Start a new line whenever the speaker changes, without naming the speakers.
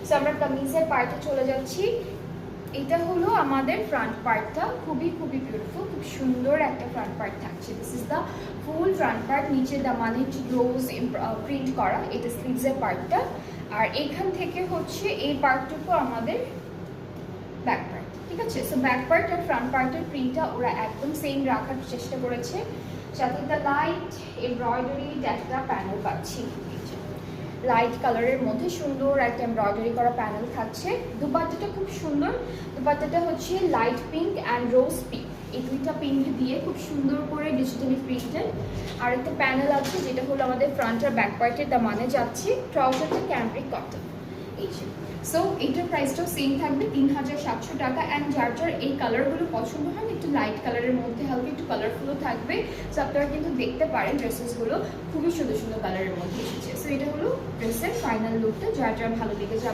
So আমরা কামিজের পার্টে চলে যাচ্ছি। এটা হলো আমাদের ফ্রন্ট পার্টটা, খুবই খুবই বিউটিফুল, খুব সুন্দর একটা ফ্রন্ট পার্ট থাকছে। This is the full front part, নিচে দামানে রোজ প্রিন্ট করা, এটা স্লিভসের পার্টটা। আর এখান থেকে হচ্ছে এই পার্টটুকু আমাদের ব্যাক পার্ট, ঠিক আছে। সো ব্যাক পার্ট আর ফ্রন্ট পার্টের প্রিন্টটা ওরা একদম সেম রাখার চেষ্টা করেছে, সাথে একটা লাইট এমব্রয়ডারি একটা প্যানেল পাচ্ছি, লাইট কালারের মধ্যে সুন্দর একটা এমব্রয়ডারি করা প্যানেল থাকছে। দুপাট্টাটা খুব সুন্দর, দুপাট্টাটা হচ্ছে light pink and rose pink, এই দুইটা পিঙ্ক দিয়ে খুব সুন্দর করে ডিজিটালি প্রিন্টেড। আর একটা প্যানেল আছে যেটা হলো আমাদের ফ্রন্ট আর ব্যাক পার্টের দামানে যাচ্ছে। ট্রাউজারটা ক্যামব্রিক কটন, এই যে। সো এইটার প্রাইসটাও সেম থাকবে 3700 টাকা। অ্যান্ড যার যার এই কালারগুলো পছন্দ হয়, একটু লাইট কালারের মধ্যে হালকা একটু কালারফুলও থাকবে। সো আপনারা কিন্তু দেখতে পারেন ড্রেসেসগুলো খুবই সুন্দর সুন্দর কালারের মধ্যে এসেছে। সো এটা হলো ড্রেসের ফাইনাল লুকটা, যার যার ভালো লেগে যাবে